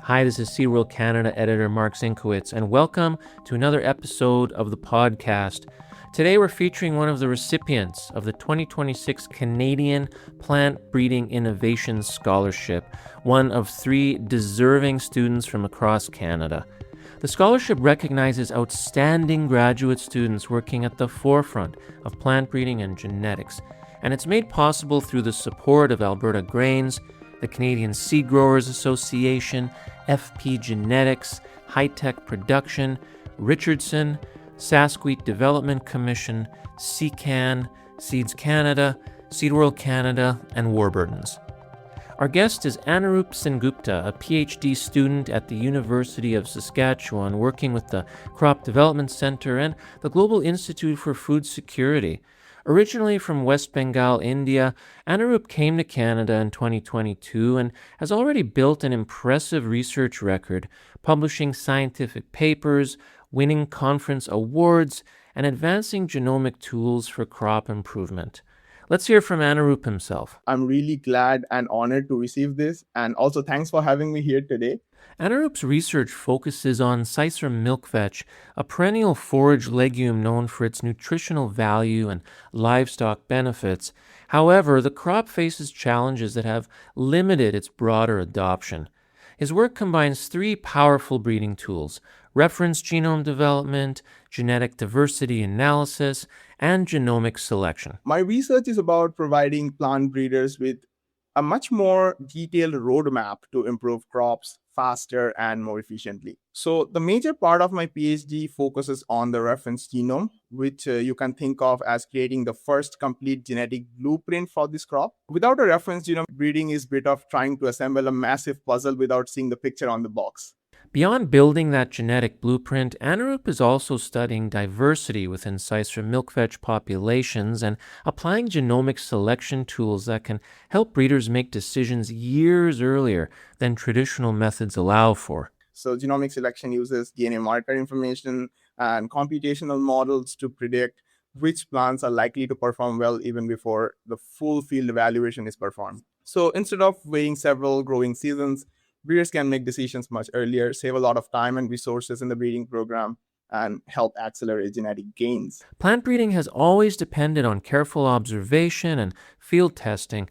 Hi, this is SeaWorld Canada editor Mark Zinkowitz, and welcome to another episode of the podcast. Today we're featuring one of the recipients of the 2026 Canadian Plant Breeding Innovation Scholarship, one of 3 deserving students from across Canada. The scholarship recognizes outstanding graduate students working at the forefront of plant breeding and genetics, and it's made possible through the support of Alberta Grains, the Canadian Seed Growers Association, FP Genetics, High Tech Production, Richardson, Saskatchewan Development Commission, CCAN, Seeds Canada, SeedWorld Canada, and Warburtons. Our guest is Anirup Sengupta, a PhD student at the University of Saskatchewan, working with the Crop Development Centre and the Global Institute for Food Security. Originally from West Bengal, India, Anirup came to Canada in 2022 and has already built an impressive research record, publishing scientific papers, winning conference awards, and advancing genomic tools for crop improvement. Let's hear from Anirup himself. I'm really glad and honored to receive this, and also thanks for having me here today. Anirup's research focuses on Sisera milkvetch, a perennial forage legume known for its nutritional value and livestock benefits. However, the crop faces challenges that have limited its broader adoption. His work combines 3 powerful breeding tools: reference genome development, genetic diversity analysis, and genomic selection. My research is about providing plant breeders with a much more detailed roadmap to improve crops faster and more efficiently. So, the major part of my PhD focuses on the reference genome, which you can think of as creating the first complete genetic blueprint for this crop. Without a reference genome, breeding is a bit of trying to assemble a massive puzzle without seeing the picture on the box. Beyond building that genetic blueprint, Anirup is also studying diversity within Sisera milkvetch populations and applying genomic selection tools that can help breeders make decisions years earlier than traditional methods allow for. So, genomic selection uses DNA marker information and computational models to predict which plants are likely to perform well even before the full field evaluation is performed. So, instead of waiting several growing seasons, breeders can make decisions much earlier, save a lot of time and resources in the breeding program, and help accelerate genetic gains. Plant breeding has always depended on careful observation and field testing,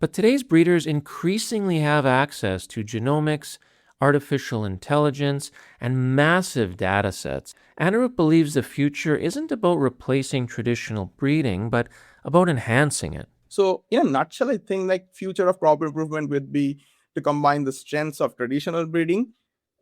but today's breeders increasingly have access to genomics, artificial intelligence, and massive data sets. Anirup believes the future isn't about replacing traditional breeding, but about enhancing it. So, in a nutshell, I think future of crop improvement would be to combine the strengths of traditional breeding,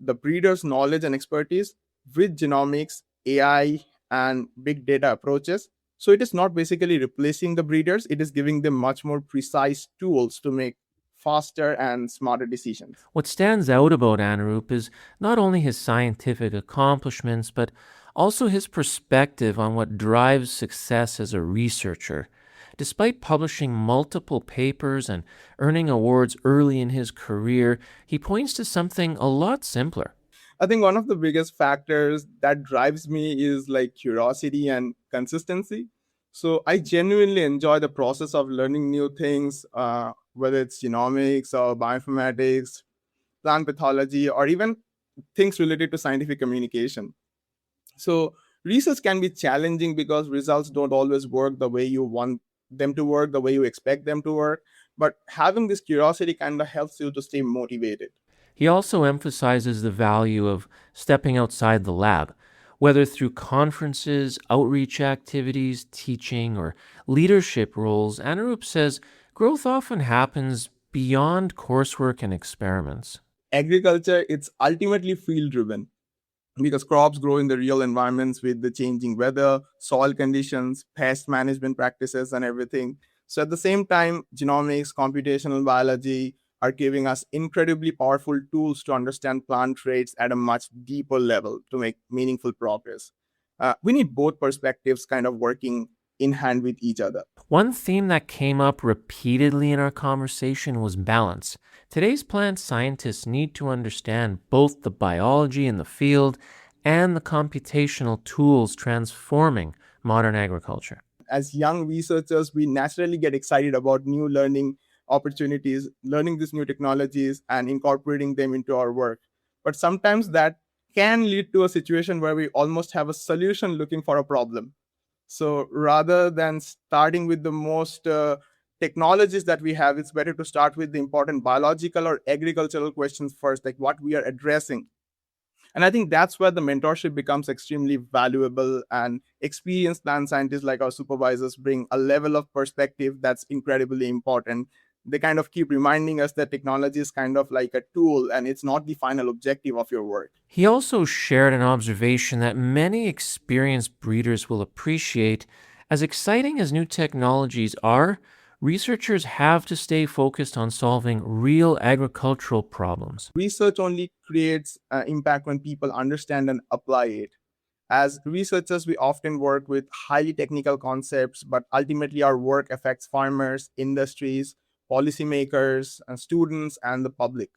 the breeder's knowledge and expertise, with genomics, AI, and big data approaches. So it is not basically replacing the breeders, it is giving them much more precise tools to make faster and smarter decisions. What stands out about Anirup is not only his scientific accomplishments, but also his perspective on what drives success as a researcher. Despite publishing multiple papers and earning awards early in his career, he points to something a lot simpler. I think one of the biggest factors that drives me is curiosity and consistency. So I genuinely enjoy the process of learning new things, whether it's genomics or bioinformatics, plant pathology, or even things related to scientific communication. So research can be challenging because results don't always work the way you want them to work, the way you expect them to work. But having this curiosity kind of helps you to stay motivated. He also emphasizes the value of stepping outside the lab, whether through conferences, outreach activities, teaching, or leadership roles. Anirup says growth often happens beyond coursework and experiments. Agriculture, it's ultimately field driven because crops grow in the real environments with the changing weather, soil conditions, pest management practices, and everything. So at the same time, genomics, computational biology are giving us incredibly powerful tools to understand plant traits at a much deeper level to make meaningful progress. We need both perspectives kind of working in hand with each other. One theme that came up repeatedly in our conversation was balance. Today's plant scientists need to understand both the biology in the field and the computational tools transforming modern agriculture. As young researchers, we naturally get excited about new learning opportunities, learning these new technologies and incorporating them into our work. but sometimes that can lead to a situation where we almost have a solution looking for a problem. So rather than starting with the most technologies that we have, it's better to start with the important biological or agricultural questions first, like what we are addressing. And I think that's where the mentorship becomes extremely valuable, and experienced plant scientists like our supervisors bring a level of perspective that's incredibly important. They kind of keep reminding us that technology is kind of like a tool and it's not the final objective of your work. He also shared an observation that many experienced breeders will appreciate. As exciting as new technologies are, researchers have to stay focused on solving real agricultural problems. Research only creates impact when people understand and apply it. As researchers, we often work with highly technical concepts, but ultimately our work affects farmers, industries, policymakers, and students, and the public.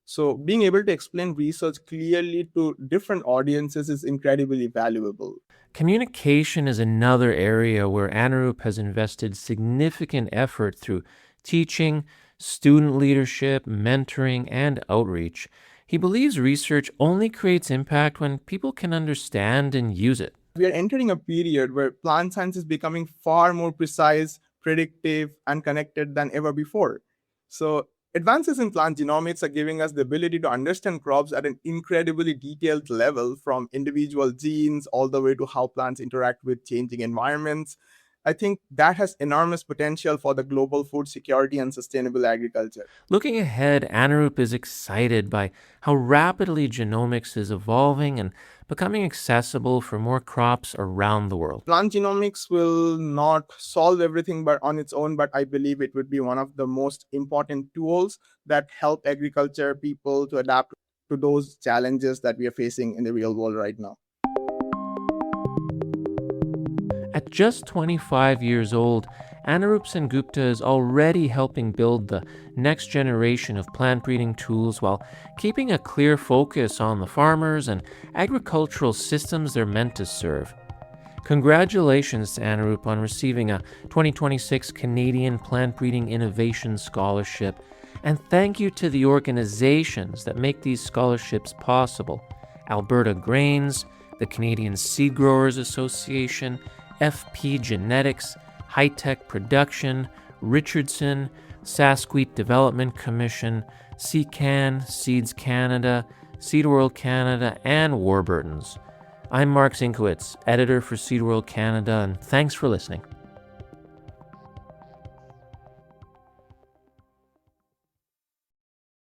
So being able to explain research clearly to different audiences is incredibly valuable. Communication is another area where Anirup has invested significant effort through teaching, student leadership, mentoring, and outreach. He believes research only creates impact when people can understand and use it. We are entering a period where plant science is becoming far more precise, predictive, and connected than ever before. So, advances in plant genomics are giving us the ability to understand crops at an incredibly detailed level, from individual genes all the way to how plants interact with changing environments. I think that has enormous potential for the global food security and sustainable agriculture. Looking ahead, Anirup is excited by how rapidly genomics is evolving and becoming accessible for more crops around the world. Plant genomics will not solve everything but on its own, but I believe it would be one of the most important tools that help agriculture people to adapt to those challenges that we are facing in the real world right now. At just 25 years old, Anirup Sengupta is already helping build the next generation of plant breeding tools while keeping a clear focus on the farmers and agricultural systems they're meant to serve. Congratulations to Anirup on receiving a 2026 Canadian Plant Breeding Innovation Scholarship, and thank you to the organizations that make these scholarships possible: Alberta Grains, the Canadian Seed Growers Association, FP Genetics, High Tech Production, Richardson, Sasquatch Development Commission, CCAN, Seeds Canada, Seed World Canada, and Warburton's. I'm Mark Zinkowitz, editor for Seed World Canada, and thanks for listening.